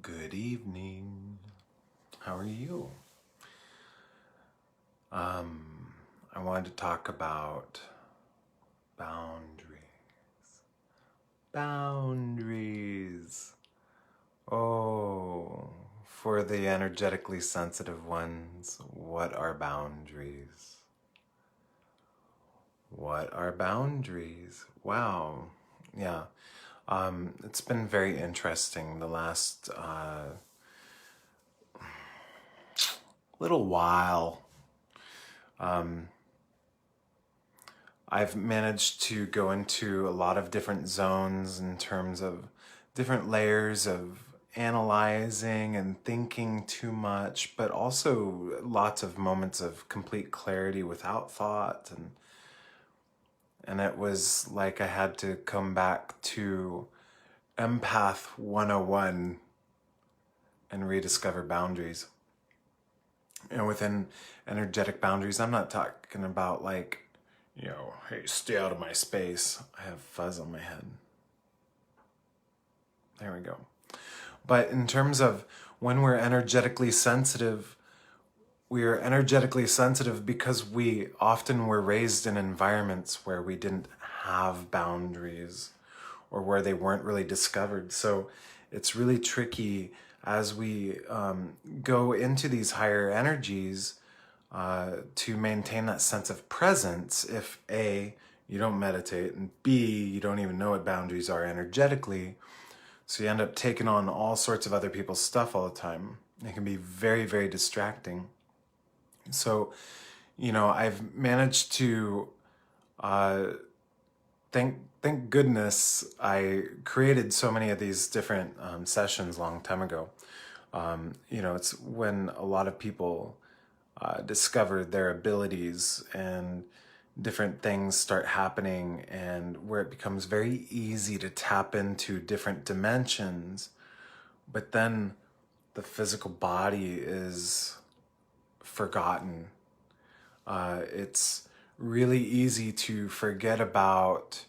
Good evening. How are you? I wanted to talk about boundaries. Boundaries. Oh, for the energetically sensitive ones, what are boundaries? What are boundaries? Wow. Yeah. It's been very interesting the last little while. I've managed to go into a lot of different zones in terms of different layers of analyzing and thinking too much, but also lots of moments of complete clarity without thought. And it was like I had to come back to Empath 101 and rediscover boundaries. And within energetic boundaries, I'm not talking about like, hey, stay out of my space. I have fuzz on my head. There we go. But in terms of when we're energetically sensitive, we are energetically sensitive because we often were raised in environments where we didn't have boundaries or where they weren't really discovered. So it's really tricky as we go into these higher energies to maintain that sense of presence if A, you don't meditate, and B, you don't even know what boundaries are energetically. So you end up taking on all sorts of other people's stuff all the time. It can be very, very distracting. So, I've managed to, thank goodness I created so many of these different sessions a long time ago. It's when a lot of people discover their abilities and different things start happening, and where it becomes very easy to tap into different dimensions, but then the physical body is forgotten. It's really easy to forget about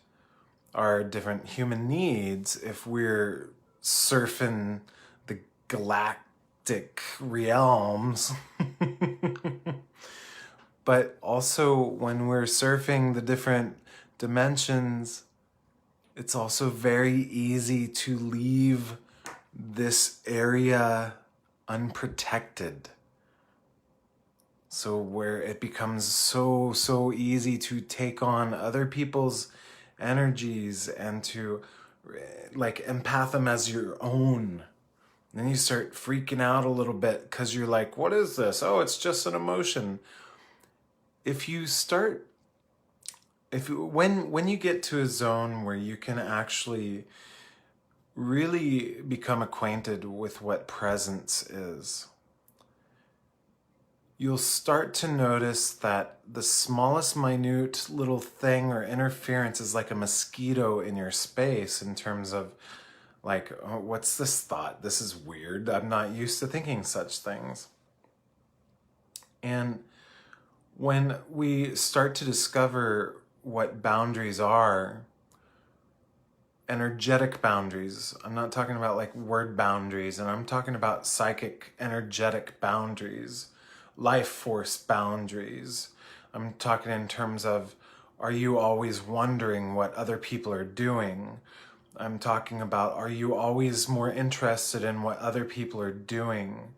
our different human needs if we're surfing the galactic realms. But also when we're surfing the different dimensions, it's also very easy to leave this area unprotected. So where it becomes so easy to take on other people's energies and to like empath them as your own. And then you start freaking out a little bit because you're like, what is this? Oh, it's just an emotion. When you get to a zone where you can actually really become acquainted with what presence is, you'll start to notice that the smallest minute little thing or interference is like a mosquito in your space in terms of like, oh, what's this thought? This is weird. I'm not used to thinking such things. And when we start to discover what boundaries are, energetic boundaries, I'm not talking about like word boundaries, and I'm talking about psychic, energetic boundaries, life force boundaries. I'm talking in terms of, are you always wondering what other people are doing? I'm talking about, are you always more interested in what other people are doing?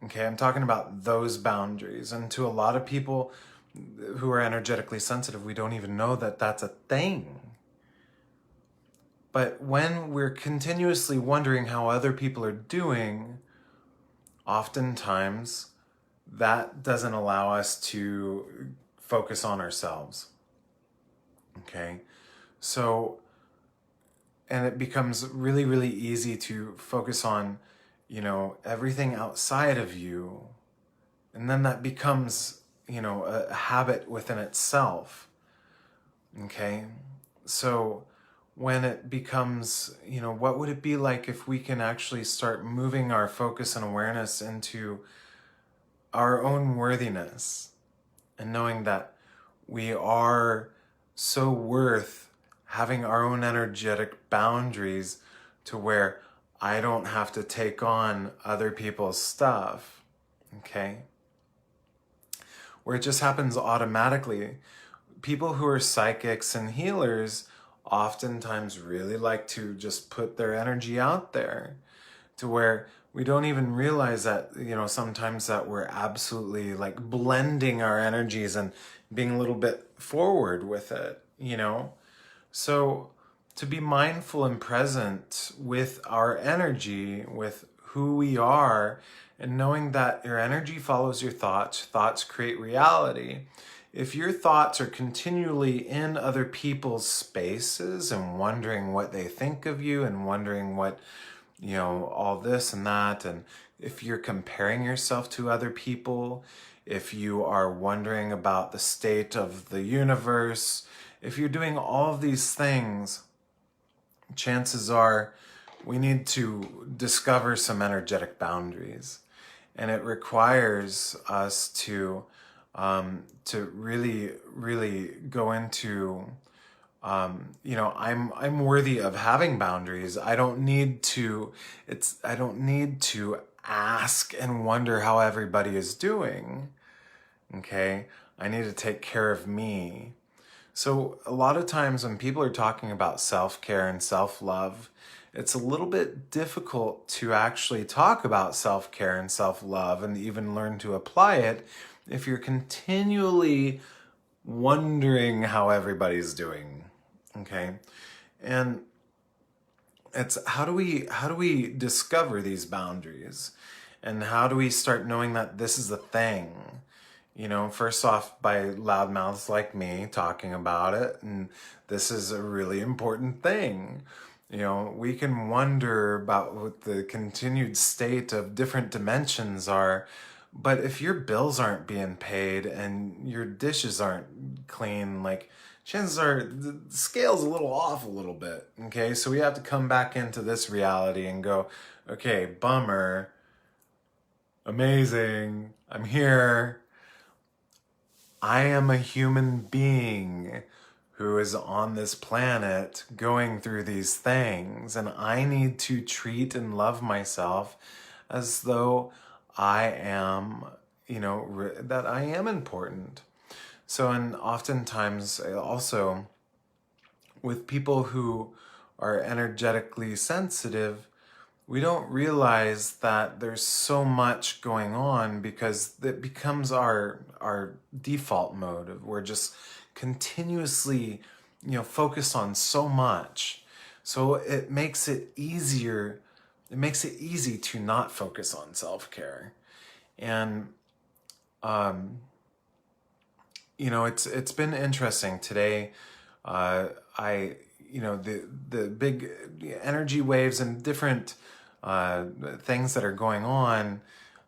Okay, I'm talking about those boundaries. And to a lot of people who are energetically sensitive, we don't even know that that's a thing. But when we're continuously wondering how other people are doing, oftentimes that doesn't allow us to focus on ourselves. Okay, so, and it becomes really, really easy to focus on, everything outside of you. And then that becomes, a habit within itself. Okay, so when it becomes, what would it be like if we can actually start moving our focus and awareness into our own worthiness and knowing that we are so worth having our own energetic boundaries to where I don't have to take on other people's stuff, okay? Where it just happens automatically. People who are psychics and healers oftentimes really like to just put their energy out there to where we don't even realize that, sometimes that we're absolutely like blending our energies and being a little bit forward with it. So to be mindful and present with our energy, with who we are, and knowing that your energy follows your thoughts, thoughts create reality. If your thoughts are continually in other people's spaces and wondering what they think of you and wondering what, all this and that, and if you're comparing yourself to other people, if you are wondering about the state of the universe, if you're doing all of these things, chances are we need to discover some energetic boundaries. And it requires us to really, really go into, I'm worthy of having boundaries. I don't need to ask and wonder how everybody is doing. Okay? I need to take care of me. So a lot of times when people are talking about self-care and self-love, it's a little bit difficult to actually talk about self-care and self-love and even learn to apply it if you're continually wondering how everybody's doing. Okay? And it's how do we discover these boundaries? And how do we start knowing that this is the thing? First off, by loudmouths like me talking about it, and this is a really important thing. We can wonder about what the continued state of different dimensions are, but if your bills aren't being paid and your dishes aren't clean, like, chances are the scale's a little off a little bit, okay? So we have to come back into this reality and go, okay, bummer, amazing, I'm here. I am a human being who is on this planet going through these things, and I need to treat and love myself as though I am, that I am important. So, and oftentimes also with people who are energetically sensitive, we don't realize that there's so much going on because it becomes our default mode. We're just continuously, focused on so much. So it makes it easier. It makes it easy to not focus on self-care. And, it's been interesting today. The big energy waves and different things that are going on,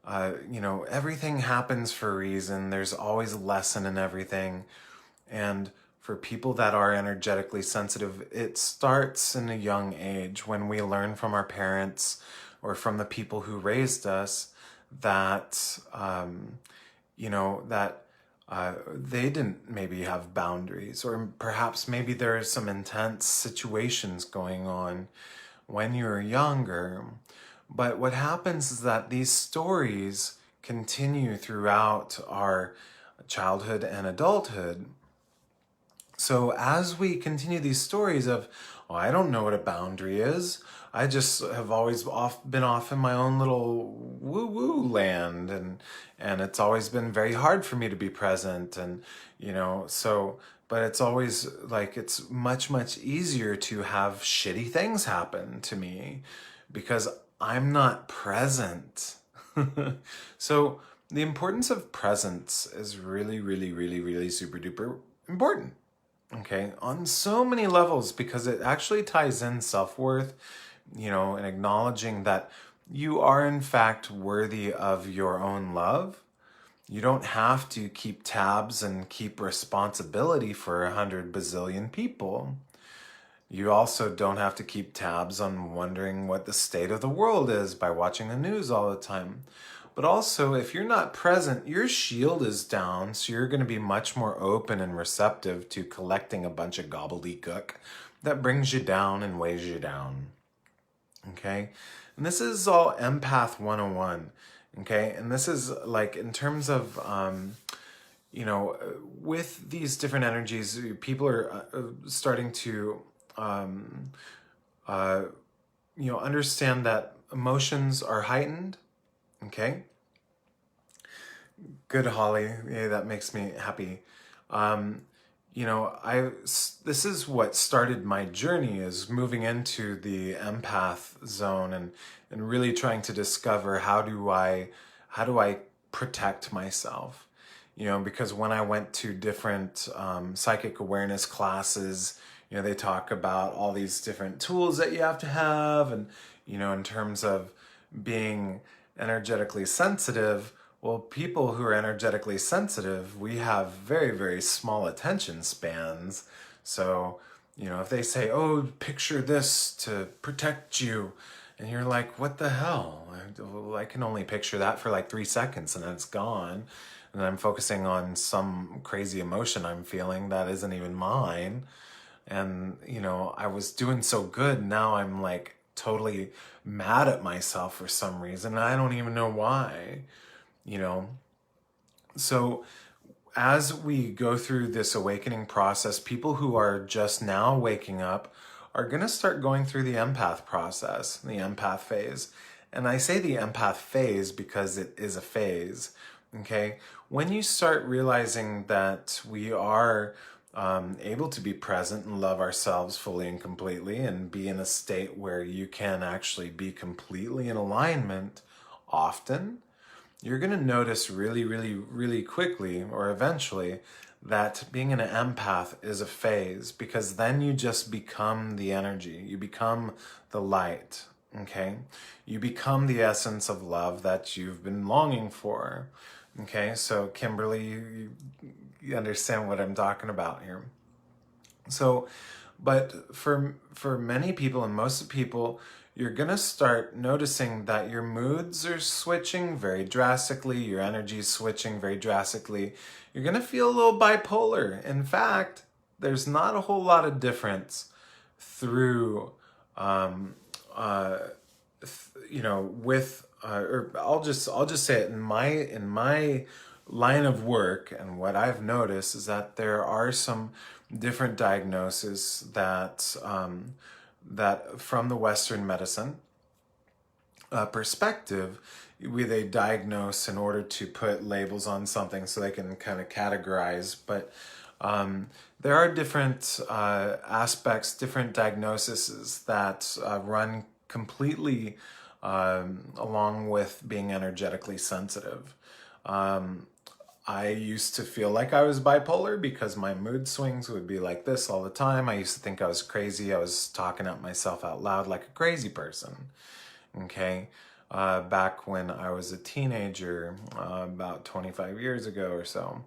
everything happens for a reason. There's always a lesson in everything. And for people that are energetically sensitive, it starts in a young age when we learn from our parents or from the people who raised us that, they didn't maybe have boundaries, or perhaps maybe there are some intense situations going on when you're younger. But what happens is that these stories continue throughout our childhood and adulthood. So as we continue these stories of, oh, I don't know what a boundary is. I just have always been off in my own little woo-woo land, and it's always been very hard for me to be present, and but it's always like it's much, much easier to have shitty things happen to me because I'm not present. So the importance of presence is really, really, really, really super duper important. Okay, on so many levels, because it actually ties in self-worth, and acknowledging that you are in fact worthy of your own love. You don't have to keep tabs and keep responsibility for 100 bazillion people. You also don't have to keep tabs on wondering what the state of the world is by watching the news all the time. But also, if you're not present, your shield is down, so you're going to be much more open and receptive to collecting a bunch of gobbledygook that brings you down and weighs you down. okay? And this is all Empath 101, okay? And this is like in terms of, with these different energies, people are starting to, understand that emotions are heightened, okay? Good, Holly. Yeah, that makes me happy. Um, this is what started my journey, is moving into the empath zone and really trying to discover how do I protect myself. Because when I went to different psychic awareness classes, they talk about all these different tools that you have to have, and in terms of being energetically sensitive. Well, people who are energetically sensitive, we have very, very small attention spans. So, if they say, oh, picture this to protect you, and you're like, what the hell? I can only picture that for like 3 seconds and then it's gone. And I'm focusing on some crazy emotion I'm feeling that isn't even mine. And, I was doing so good. Now I'm like totally mad at myself for some reason. I don't even know why. So as we go through this awakening process, people who are just now waking up are going to start going through the empath process, the empath phase. And I say the empath phase because it is a phase, okay? When you start realizing that we are able to be present and love ourselves fully and completely and be in a state where you can actually be completely in alignment often, you're going to notice really, really, really quickly or eventually that being an empath is a phase, because then you just become the energy. You become the light, okay? You become the essence of love that you've been longing for, okay? So Kimberly, you understand what I'm talking about here. So, but for many people and most people, you're going to start noticing that your moods are switching very drastically, your energy is switching very drastically. You're going to feel a little bipolar. In fact, there's not a whole lot of difference through, or I'll just say it in my line of work, and what I've noticed is that there are some different diagnoses that from the Western medicine perspective, they diagnose in order to put labels on something so they can kind of categorize. But there are different aspects, different diagnoses that run completely along with being energetically sensitive. I used to feel like I was bipolar because my mood swings would be like this all the time. I used to think I was crazy. I was talking at myself out loud like a crazy person. Okay. Back when I was a teenager, about 25 years ago or so.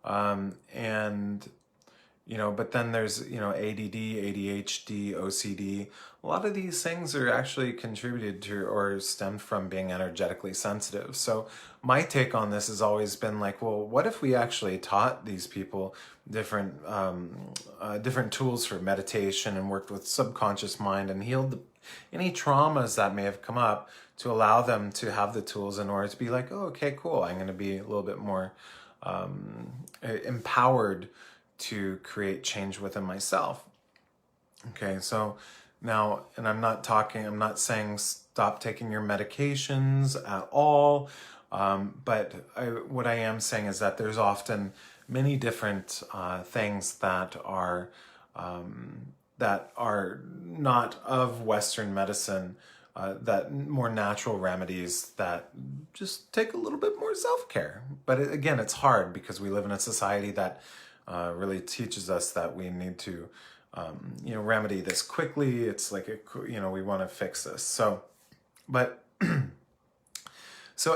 But then there's, ADD, ADHD, OCD. A lot of these things are actually contributed to or stemmed from being energetically sensitive. So my take on this has always been like, well, what if we actually taught these people different tools for meditation and worked with subconscious mind and healed any traumas that may have come up to allow them to have the tools in order to be like, oh, okay, cool. I'm going to be a little bit more empowered to create change within myself. Okay, so now, and I'm not saying stop taking your medications at all, but what I am saying is that there's often many different things that are not of Western medicine, that more natural remedies that just take a little bit more self-care. But again, it's hard because we live in a society that really teaches us that we need to, remedy this quickly. It's like, we want to fix this. So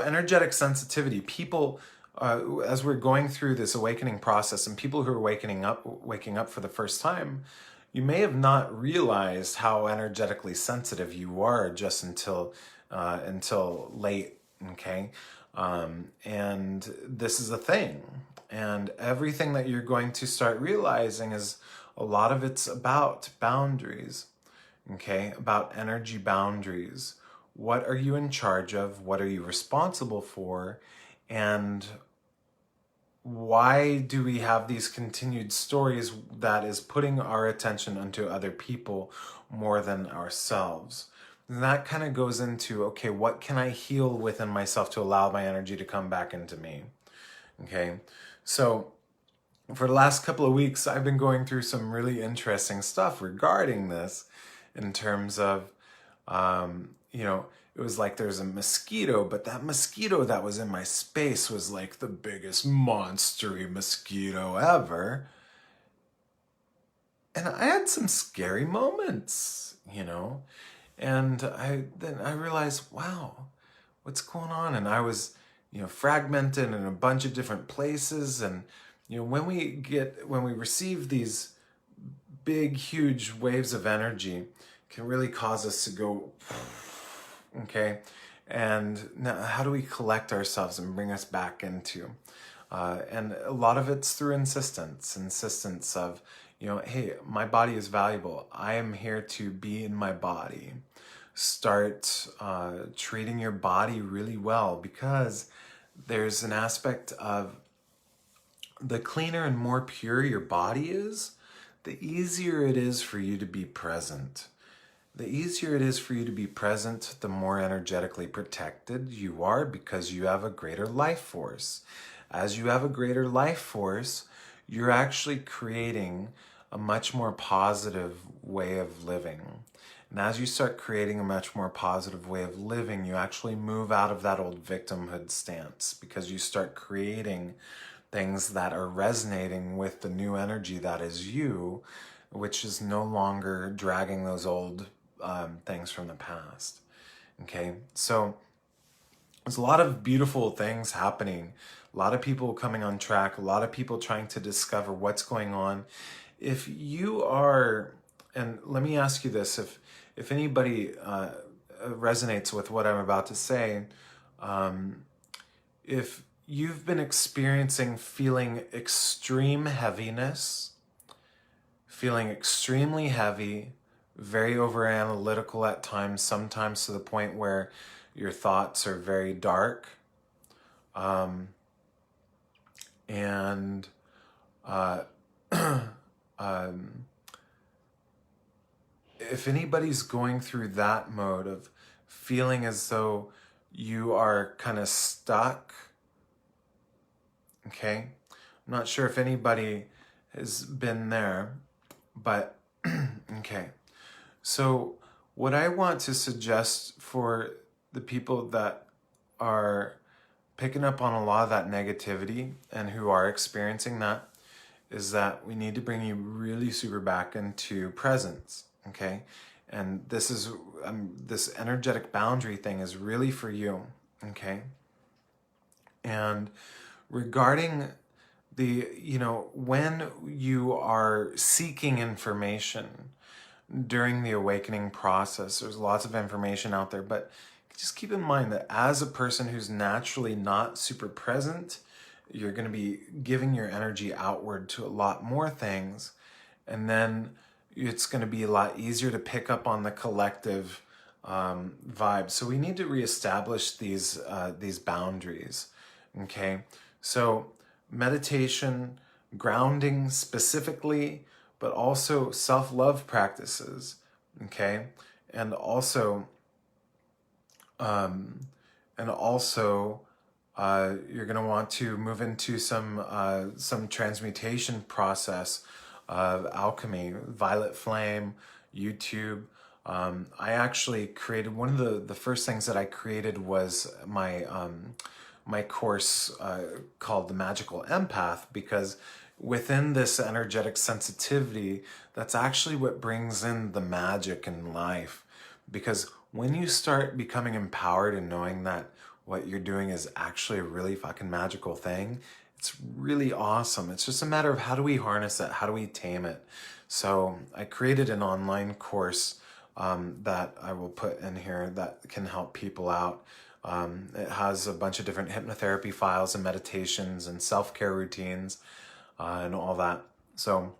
energetic sensitivity, people, as we're going through this awakening process, and people who are waking up for the first time, you may have not realized how energetically sensitive you are just until late, okay? And this is a thing. And everything that you're going to start realizing is a lot of it's about boundaries. okay, about energy boundaries. What are you in charge of? What are you responsible for? And why do we have these continued stories that is putting our attention onto other people more than ourselves? And that kind of goes into, okay, what can I heal within myself to allow my energy to come back into me? Okay, so for the last couple of weeks, I've been going through some really interesting stuff regarding this in terms of, it was like there's a mosquito, but that mosquito that was in my space was like the biggest monstery mosquito ever. And I had some scary moments, and I realized, wow, what's going on? And I was, fragmented in a bunch of different places. And, when we receive these big, huge waves of energy, it can really cause us to go, okay? And now how do we collect ourselves and bring us back into? And a lot of it's through insistence of, hey, my body is valuable. I am here to be in my body. Start treating your body really well, because there's an aspect of the cleaner and more pure your body is, the easier it is for you to be present. The easier it is for you to be present, the more energetically protected you are, because you have a greater life force. As you have a greater life force, you're actually creating a much more positive way of living. And as you start creating a much more positive way of living, you actually move out of that old victimhood stance, because you start creating things that are resonating with the new energy that is you, which is no longer dragging those old things from the past. Okay, so there's a lot of beautiful things happening, a lot of people coming on track, a lot of people trying to discover what's going on. If you are, and let me ask you this, if anybody resonates with what I'm about to say, if you've been experiencing feeling extreme heaviness, feeling extremely heavy, very over analytical at times, sometimes to the point where your thoughts are very dark, and if anybody's going through that mode of feeling as though you are kind of stuck, okay, I'm not sure if anybody has been there, but okay. So what I want to suggest for the people that are picking up on a lot of that negativity and who are experiencing that is that we need to bring you really super back into presence, okay? And this is this energetic boundary thing is really for you, okay? And regarding the, when you are seeking information during the awakening process, there's lots of information out there, but just keep in mind that as a person who's naturally not super present, you're going to be giving your energy outward to a lot more things, and then it's going to be a lot easier to pick up on the collective vibe. So we need to reestablish these boundaries, okay? So meditation, grounding specifically, but also self-love practices, okay? And also you're going to want to move into some transmutation process of alchemy, violet flame, YouTube. I actually created, one of the first things that I created was my course called the Magical Empath, because within this energetic sensitivity, that's actually what brings in the magic in life. Because when you start becoming empowered and knowing that what you're doing is actually a really fucking magical thing, it's really awesome. It's just a matter of how do we harness it? How do we tame it? So I created an online course that I will put in here that can help people out. It has a bunch of different hypnotherapy files and meditations and self-care routines and all that. So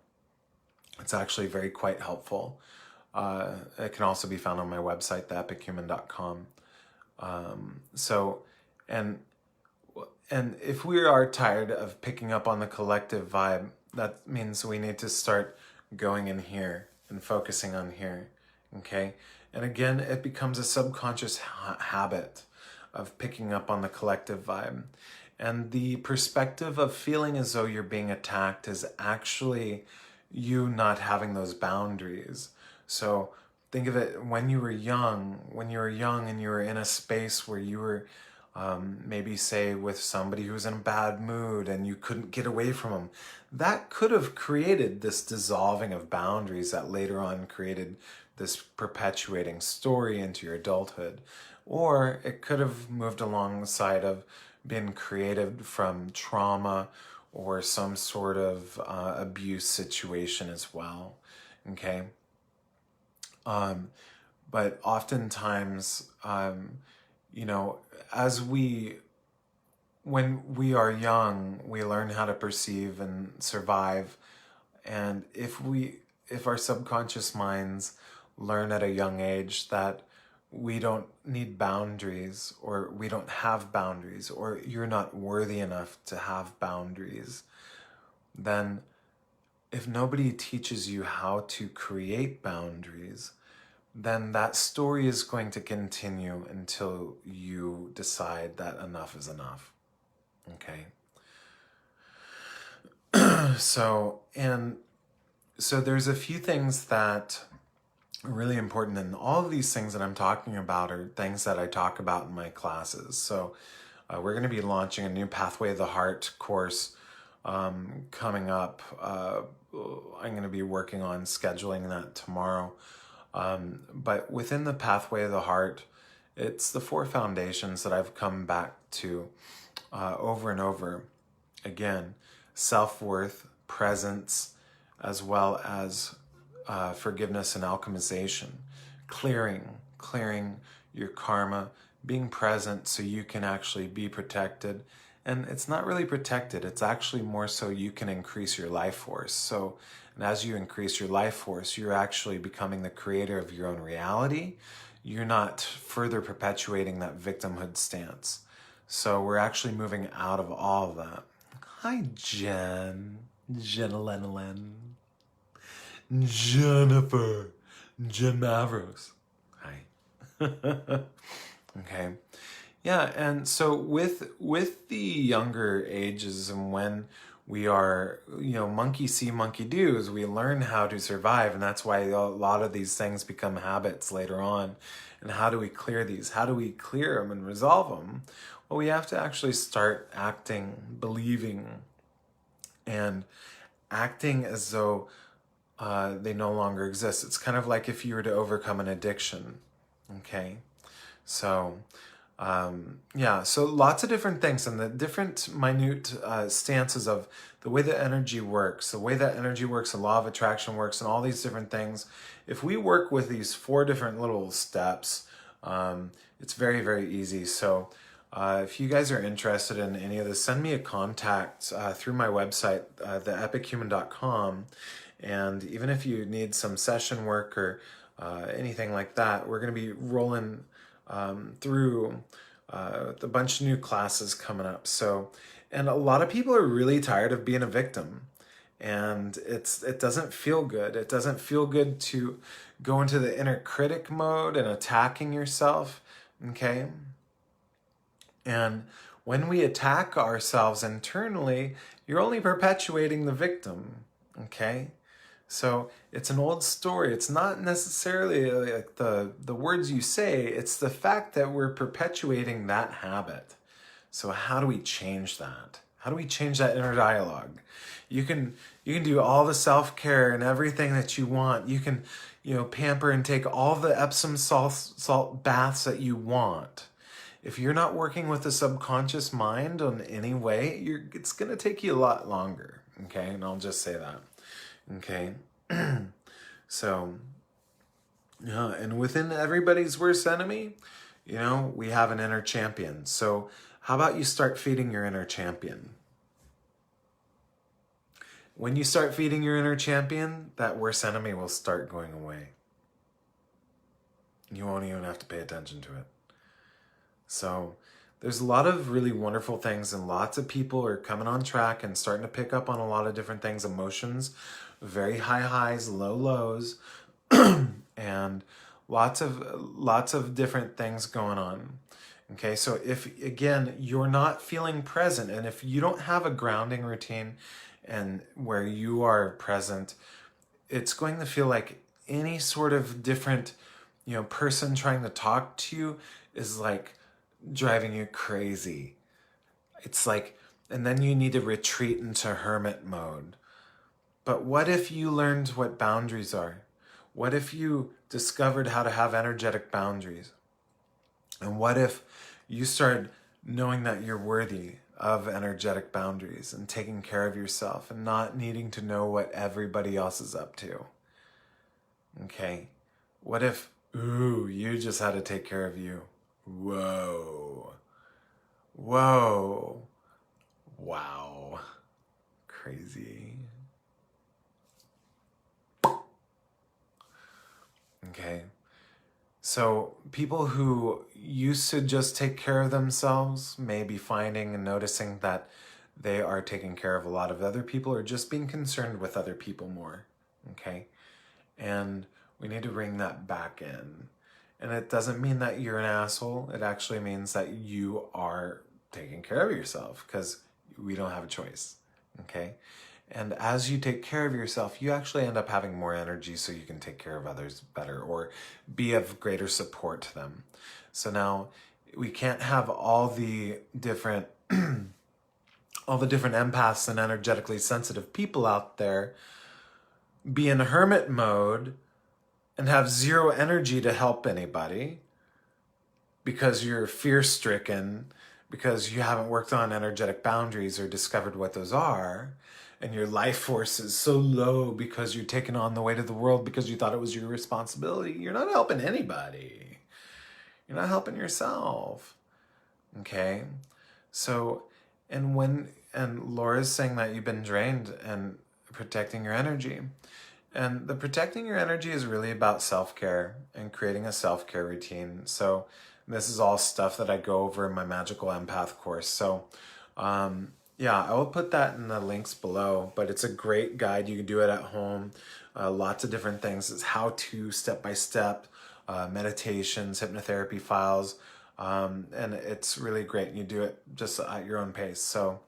it's actually very quite helpful. It can also be found on my website, theepichuman.com. So, and if we are tired of picking up on the collective vibe, that means we need to start going in here and focusing on here, okay? And again, it becomes a subconscious habit of picking up on the collective vibe. And the perspective of feeling as though you're being attacked is actually you not having those boundaries. So think of it when you were young and you were in a space where you were maybe say with somebody who was in a bad mood and you couldn't get away from them. That could have created this dissolving of boundaries that later on created this perpetuating story into your adulthood. Or it could have moved alongside of being created from trauma or some sort of abuse situation as well, okay? But oftentimes, you know, when we are young, we learn how to perceive and survive. And if our subconscious minds learn at a young age that we don't need boundaries, or we don't have boundaries, or you're not worthy enough to have boundaries, then if nobody teaches you how to create boundaries, then that story is going to continue until you decide that enough is enough. Okay? So there's a few things that are really important, and all of these things that I'm talking about are things that I talk about in my classes. So we're going to be launching a new Pathway of the Heart course coming up. I'm going to be working on scheduling that tomorrow. But within the Pathway of the Heart, it's the 4 foundations that I've come back to over and over again: self-worth, presence, as well as forgiveness and alchemization, clearing your karma, being present so you can actually be protected. And it's not really protected, it's actually more so you can increase your life force. So, and as you increase your life force, you're actually becoming the creator of your own reality. You're not further perpetuating that victimhood stance. So we're actually moving out of all of that. Hi, Jenna Lenolin. Jennifer. Jen Mavros. Hi. Okay. Yeah, and so with the younger ages, and when we are, monkey see, monkey do, is we learn how to survive, and that's why a lot of these things become habits later on. And how do we clear these? How do we clear them and resolve them? Well, we have to actually start acting, believing, and acting as though they no longer exist. It's kind of like if you were to overcome an addiction, okay? So, so lots of different things, and the different minute stances of the way that energy works, the law of attraction works, and all these different things. If we work with these 4 different little steps, it's very, very easy. So if you guys are interested in any of this, send me a contact through my website, theepichuman.com. And even if you need some session work or anything like that, we're going to be rolling through a bunch of new classes coming up. So, and a lot of people are really tired of being a victim, and it doesn't feel good. It doesn't feel good to go into the inner critic mode and attacking yourself, okay? And when we attack ourselves internally, you're only perpetuating the victim, okay? So it's an old story. It's not necessarily like the words you say, it's the fact that we're perpetuating that habit. So how do we change that? How do we change that inner dialogue? You can do all the self-care and everything that you want. You can, pamper and take all the Epsom salt baths that you want. If you're not working with the subconscious mind in any way, it's going to take you a lot longer, okay? And I'll just say that. Okay, so, yeah, and within everybody's worst enemy, we have an inner champion. So how about you start feeding your inner champion? When you start feeding your inner champion, that worst enemy will start going away. You won't even have to pay attention to it. So there's a lot of really wonderful things, and lots of people are coming on track and starting to pick up on a lot of different things, emotions, very high highs, low lows, and lots of different things going on. Okay, so if again you're not feeling present, and if you don't have a grounding routine and where you are present, it's going to feel like any sort of different, person trying to talk to you is like driving you crazy. It's like, and then you need to retreat into hermit mode. But what if you learned what boundaries are? What if you discovered how to have energetic boundaries? And what if you started knowing that you're worthy of energetic boundaries and taking care of yourself and not needing to know what everybody else is up to? Okay. What if, you just had to take care of you? Whoa. Whoa. Wow. Crazy. Okay. So people who used to just take care of themselves may be finding and noticing that they are taking care of a lot of other people, or just being concerned with other people more. Okay. And we need to bring that back in. And it doesn't mean that you're an asshole. It actually means that you are taking care of yourself, because we don't have a choice. Okay. And as you take care of yourself, you actually end up having more energy so you can take care of others better, or be of greater support to them. So now we can't have all the different empaths and energetically sensitive people out there be in hermit mode and have zero energy to help anybody because you're fear-stricken, because you haven't worked on energetic boundaries or discovered what those are, and your life force is so low because you're taking on the weight of the world because you thought it was your responsibility. You're not helping anybody. You're not helping yourself. Okay? So, and Laura's saying that you've been drained and protecting your energy. And the protecting your energy is really about self-care and creating a self-care routine. So this is all stuff that I go over in my Magical Empath course. So yeah, I will put that in the links below, but it's a great guide. You can do it at home. Lots of different things. It's how-to, step-by-step, meditations, hypnotherapy files, and it's really great. You do it just at your own pace. So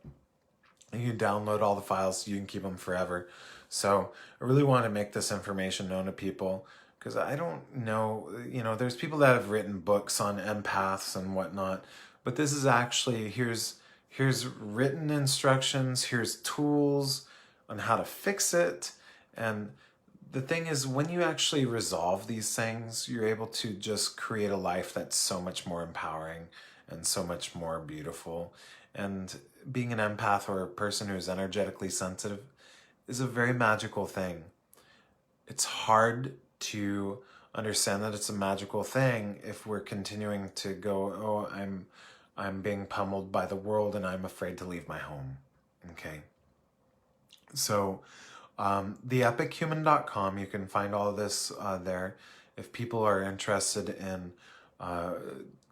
you can download all the files. You can keep them forever. So I really want to make this information known to people, because I don't know, there's people that have written books on empaths and whatnot, but this is actually, here's written instructions, here's tools on how to fix it. And the thing is, when you actually resolve these things, you're able to just create a life that's so much more empowering and so much more beautiful. And being an empath, or a person who's energetically sensitive, is a very magical thing. It's hard to understand that it's a magical thing if we're continuing to go, oh, I'm being pummeled by the world and I'm afraid to leave my home. Okay. So theepichuman.com, you can find all of this there. If people are interested in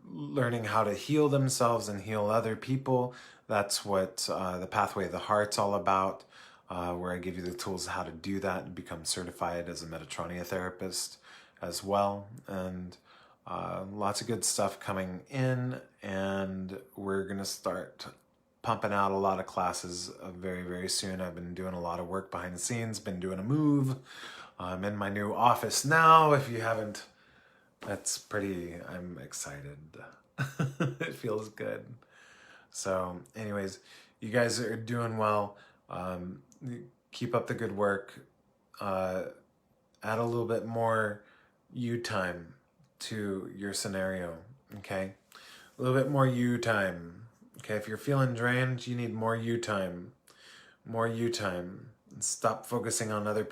learning how to heal themselves and heal other people, that's what the Pathway of the Heart's all about, where I give you the tools how to do that and become certified as a Metatronia therapist as well. And lots of good stuff coming in, and we're going to start pumping out a lot of classes very, very soon. I've been doing a lot of work behind the scenes, been doing a move. I'm in my new office now. If you haven't, I'm excited. It feels good. So anyways, you guys are doing well. Keep up the good work. Add a little bit more you time to your scenario, okay? A little bit more you time. Okay, if you're feeling drained, you need more you time. More you time. Stop focusing on other people.